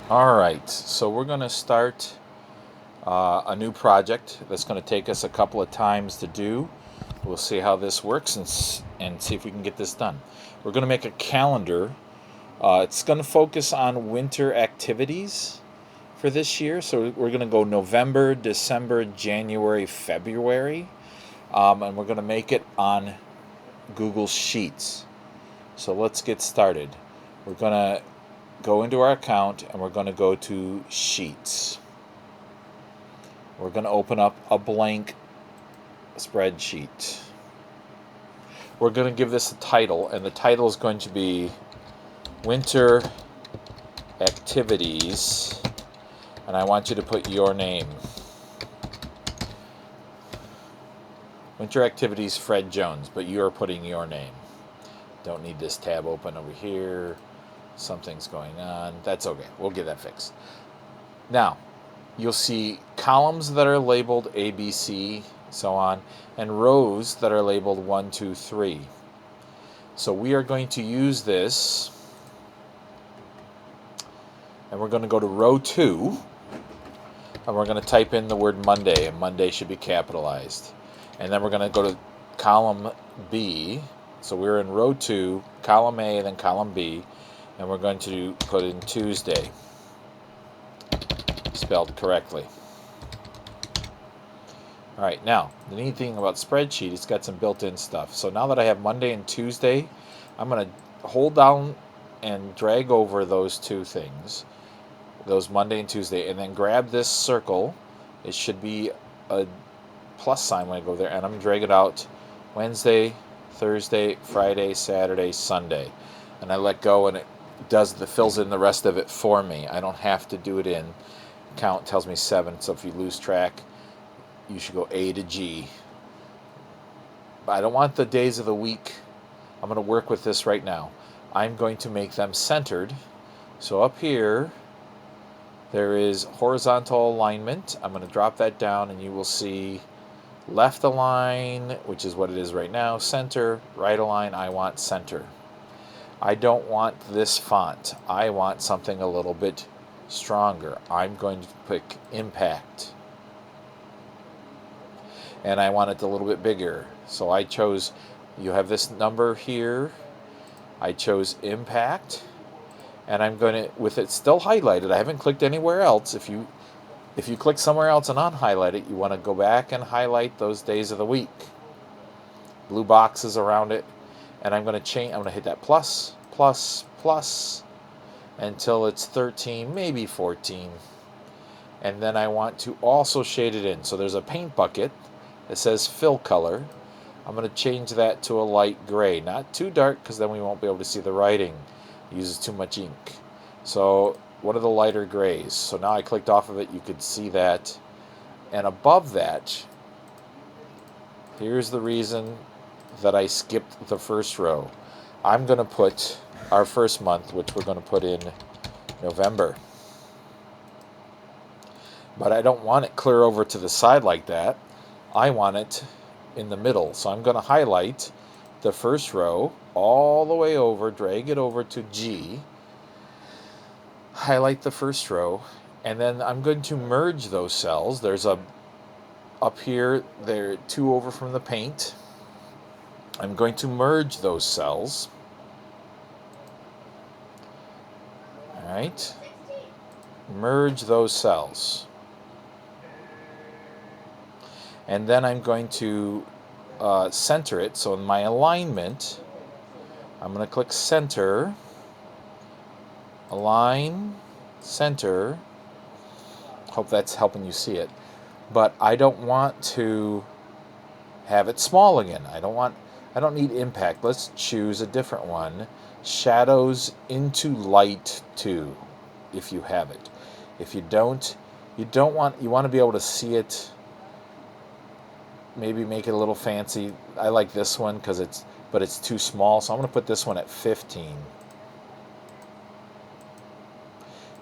All right, so we're going to start a new project that's going to take us a couple of times to do. We'll see how this works and see if we can get this done. We're going to make a calendar. It's going to focus on winter activities for this year. So we're going to go November, December, January, February, and we're going to make it on Google Sheets. So let's get started. We're going to go into our account and we're going to go to Sheets. We're going to open up a blank spreadsheet. We're going to give this a title, and the title is going to be Winter Activities, and I want you to put your name. Winter Activities Fred Jones, but you are putting your name. Don't need this tab open over here. Something's going on. That's okay. We'll get that fixed. Now, you'll see columns that are labeled A, B, C, so on, and rows that are labeled 1, 2, 3. So we are going to use this, and we're going to go to row 2, and we're going to type in the word Monday, and Monday should be capitalized. And then we're going to go to column B. So we're in row 2, column A, and then column B, and we're going to put in Tuesday, spelled correctly. All right, now, the neat thing about spreadsheet, it's got some built-in stuff. So now that I have Monday and Tuesday, I'm going to hold down and drag over those two things, those Monday and Tuesday, and then grab this circle. It should be a plus sign when I go there, and I'm going to drag it out Wednesday, Thursday, Friday, Saturday, Sunday. And I let go, and it fills in the rest of it for me. I don't have to do it in. Count tells me 7, so if you lose track, you should go A to G. But I don't want the days of the week. I'm going to work with this right now. I'm going to make them centered. So up here, there is horizontal alignment. I'm going to drop that down, and you will see left align, which is what it is right now, center, right align, I want center. I don't want this font. I want something a little bit stronger. I'm going to pick impact. And I want it a little bit bigger. So I chose, you have this number here. I chose impact. And I'm going to, with it still highlighted, I haven't clicked anywhere else. If you click somewhere else and unhighlight it, you want to go back and highlight those days of the week. Blue boxes around it. And I'm going to hit that plus, plus, plus, until it's 13, maybe 14. And then I want to also shade it in. So there's a paint bucket that says fill color. I'm going to change that to a light gray. Not too dark, because then we won't be able to see the writing. It uses too much ink. So one of the lighter grays. So now I clicked off of it, you could see that. And above that, here's the reason that I skipped the first row. I'm going to put our first month, which we're going to put in November. But I don't want it clear over to the side like that. I want it in the middle. So I'm going to highlight the first row all the way over, drag it over to G, highlight the first row, and then I'm going to merge those cells. There's up here, there are 2 over from the paint. I'm going to merge those cells. All right. Merge those cells. And then I'm going to center it. So in my alignment, I'm going to click center, align, center. Hope that's helping you see it. But I don't want to have it small again. I don't need impact. Let's choose a different one. Shadows into light 2, if you have it. If you don't, you want to be able to see it. Maybe make it a little fancy. I like this one but it's too small, so I'm going to put this one at 15.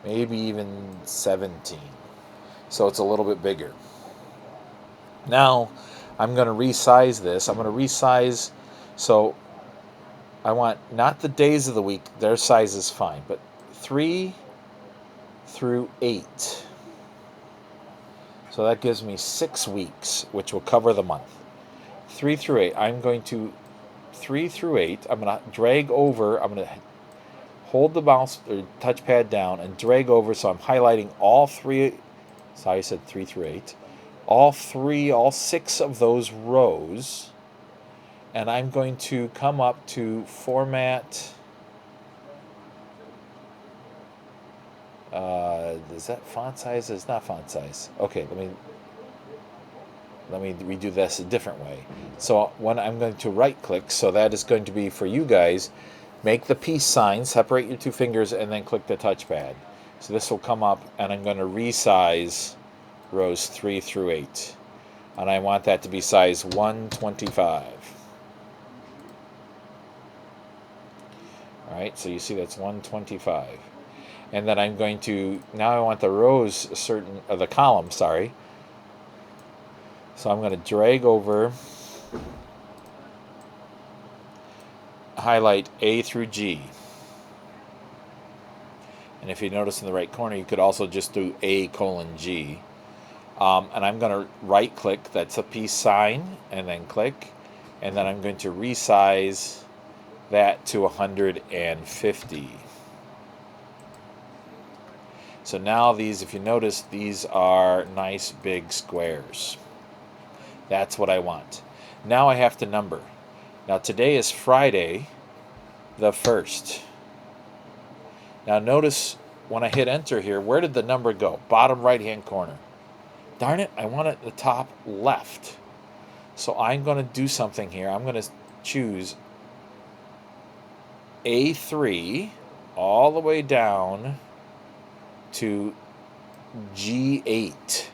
Maybe even 17. So it's a little bit bigger. Now, I'm going to resize this. I'm going to resize, so I want not the days of the week, their size is fine, but 3, through 8. So that gives me 6 weeks, which will cover the month. 3 through 8. I'm going to 3 through 8. I'm going to drag over. I'm going to hold the mouse or touchpad down and drag over, so I'm highlighting all 3. Sorry, I said 3 through 8. All 6 of those rows. And I'm going to come up to format. Is that font size? It's not font size. Okay, let me redo this a different way. So when I'm going to right click, so that is going to be for you guys, make the peace sign, separate your 2 fingers, and then click the touchpad. So this will come up, and I'm going to resize rows 3 through 8. And I want that to be size 125. All right, so you see that's 125. And then I'm going to, now I want the rows the column, sorry. So I'm going to drag over, highlight A through G. And if you notice in the right corner, you could also just do A:G. And I'm going to right click, that's a peace sign, and then click. And then I'm going to resize that to 150. So now these, if you notice, these are nice big squares. That's what I want. Now I have to number. Now today is Friday the 1st. Now notice when I hit enter here, where did the number go? Bottom right hand corner. Darn it, I want it at the top left. So I'm going to do something here. I'm going to choose A3 all the way down to G8.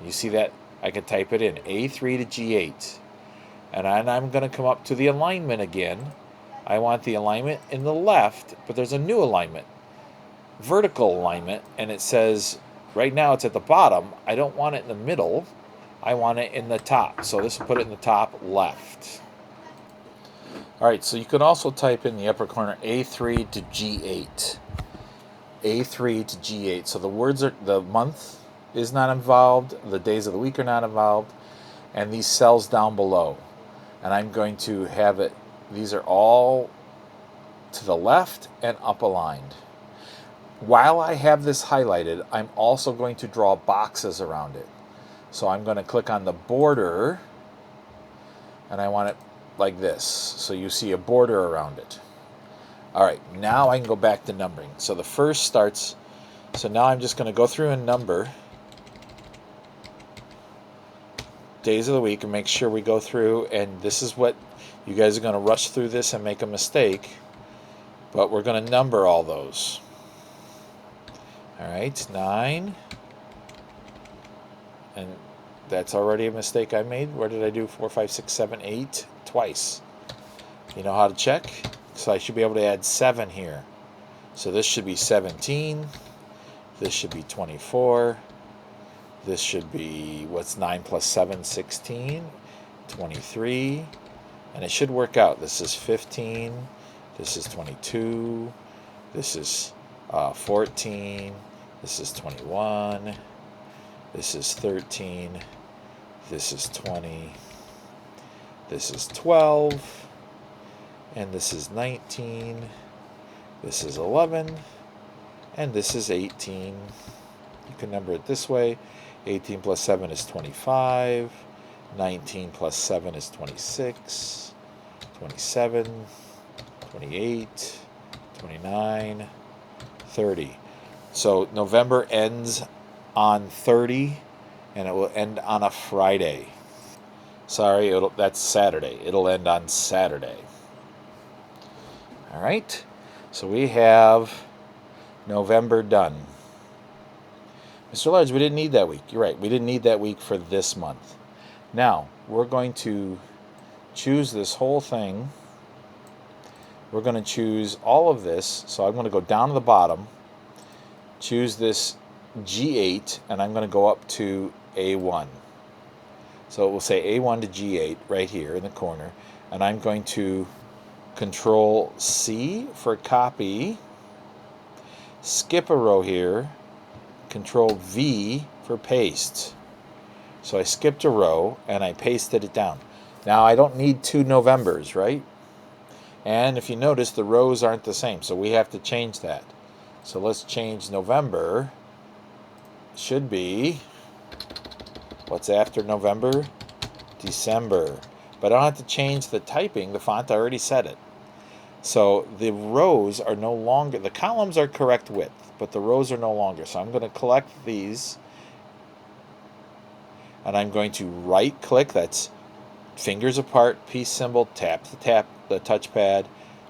You see that? I can type it in, A3 to G8. And then I'm going to come up to the alignment again. I want the alignment in the left, but there's a new alignment, vertical alignment, and it says, right now it's at the bottom. I don't want it in the middle. I want it in the top. So this will put it in the top left. All right, so you can also type in the upper corner A3 to G8. A3 to G8. So the words are, the month is not involved, the days of the week are not involved, and these cells down below. And I'm going to have it, these are all to the left and up aligned. While I have this highlighted, I'm also going to draw boxes around it. So I'm going to click on the border, and I want it like this. So you see a border around it. All right, now I can go back to numbering. So the first starts, so now I'm just going to go through and number days of the week and make sure we go through, and this is what, you guys are going to rush through this and make a mistake, but we're going to number all those. All right, 9, and that's already a mistake I made. Where did I do 4, 5, 6, 7, 8? Twice. You know how to check? So I should be able to add 7 here. So this should be 17. This should be 24. This should be, what's 9 plus 7? 16. 23. And it should work out. This is 15. This is 22. This is 14. This is 21. This is 13. This is 20. This is 12. And this is 19. This is 11. And this is 18. You can number it this way. 18 plus 7 is 25. 19 plus 7 is 26. 27. 28. 29. 30. So November ends on 30, and it will end on a Friday. Sorry, that's Saturday. It'll end on Saturday. All right, so we have November done. Mr. Large, we didn't need that week. You're right, we didn't need that week for this month. Now, we're going to choose this whole thing. We're going to choose all of this. So I'm going to go down to the bottom, choose this G8, and I'm going to go up to A1. So it will say A1 to G8 right here in the corner. And I'm going to Control C for copy, skip a row here, Control V for paste. So I skipped a row and I pasted it down. Now I don't need 2 Novembers, right? And if you notice, the rows aren't the same, so we have to change that. So let's change November. Should be, what's after November? December. But I don't have to change the typing, the font, I already said it. So the rows are no longer, the columns are correct width, but the rows are no longer. So I'm going to collect these, and I'm going to right click, that's fingers apart, peace symbol, tap the touchpad,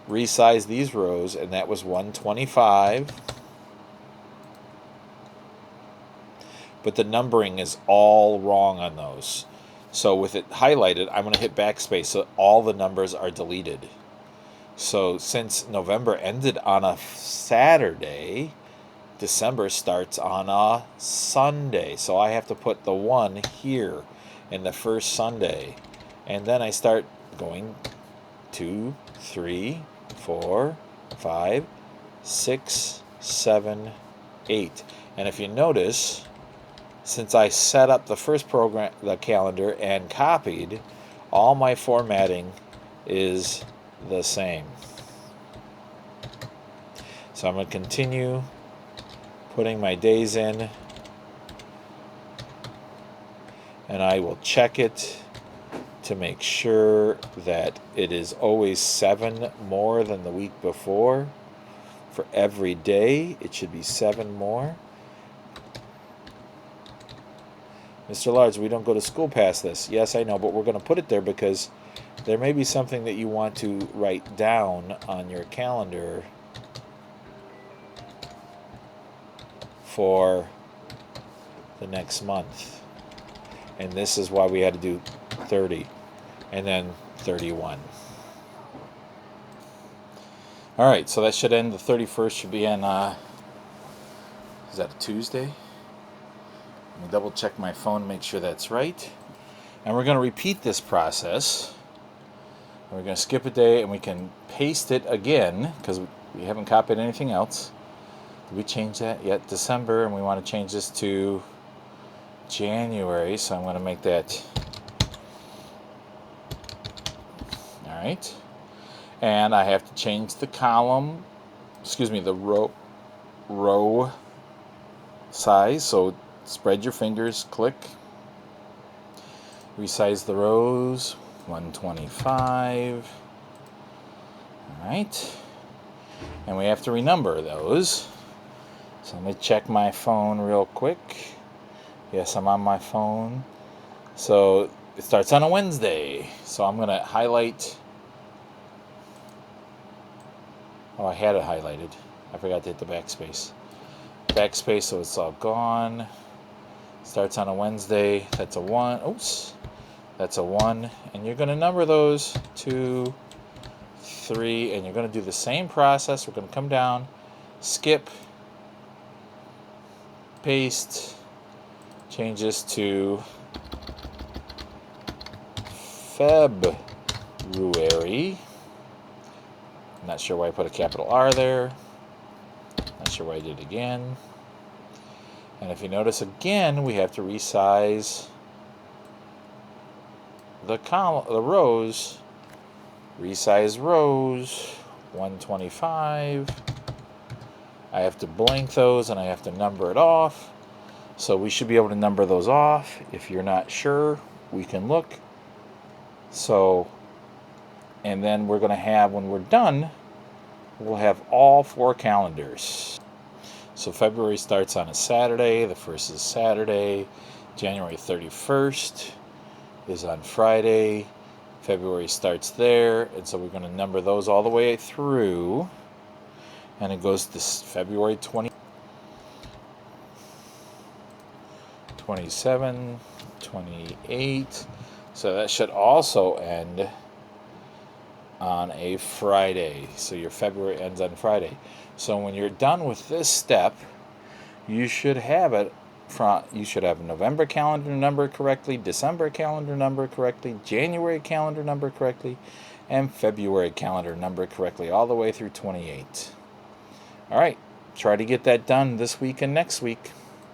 resize these rows, and that was 125. But the numbering is all wrong on those. So with it highlighted, I'm going to hit backspace so all the numbers are deleted. So since November ended on a Saturday, December starts on a Sunday. So I have to put the 1 here in the first Sunday. And then I start going 2, 3, 4, 5, 6, 7, 8. And if you notice, since I set up the first program, the calendar, and copied, all my formatting is the same. So I'm going to continue putting my days in, and I will check it to make sure that it is always 7 more than the week before. For every day, it should be 7 more. Mr. Large, we don't go to school past this. Yes, I know, but we're going to put it there because there may be something that you want to write down on your calendar for the next month. And this is why we had to do 30 and then 31. All right, so that should end. The 31st should be on, is that a Tuesday? Let me double check my phone, make sure that's right. And we're going to repeat this process. We're going to skip a day and we can paste it again because we haven't copied anything else. Did we change that yet? December, and we want to change this to January, so I'm going to make that. All right. And I have to change the column, the row size. So spread your fingers, click. Resize the rows, 125. All right. And we have to renumber those. So let me check my phone real quick. Yes, I'm on my phone. So it starts on a Wednesday. So I'm going to highlight. Oh, I had it highlighted. I forgot to hit the backspace. Backspace, so it's all gone. Starts on a Wednesday. That's a 1. Oops. That's a 1. And you're going to number those 2, 3. And you're going to do the same process. We're going to come down, skip, paste, change this to February. I'm not sure why I put a capital R there. Not sure why I did it again. And if you notice again, we have to resize the rows. Resize rows, 125. I have to blank those and I have to number it off. So we should be able to number those off. If you're not sure, we can look. So, and then we're going to have, when we're done, we'll have all 4 calendars. So February starts on a Saturday. The 1st is Saturday. January 31st is on Friday. February starts there. And so we're going to number those all the way through. And it goes to February 27, 28. So that should also end on a Friday. So your February ends on Friday. So when you're done with this step, you should have it you should have November calendar number correctly, December calendar number correctly, January calendar number correctly, and February calendar number correctly all the way through 28. All right, try to get that done this week and next week.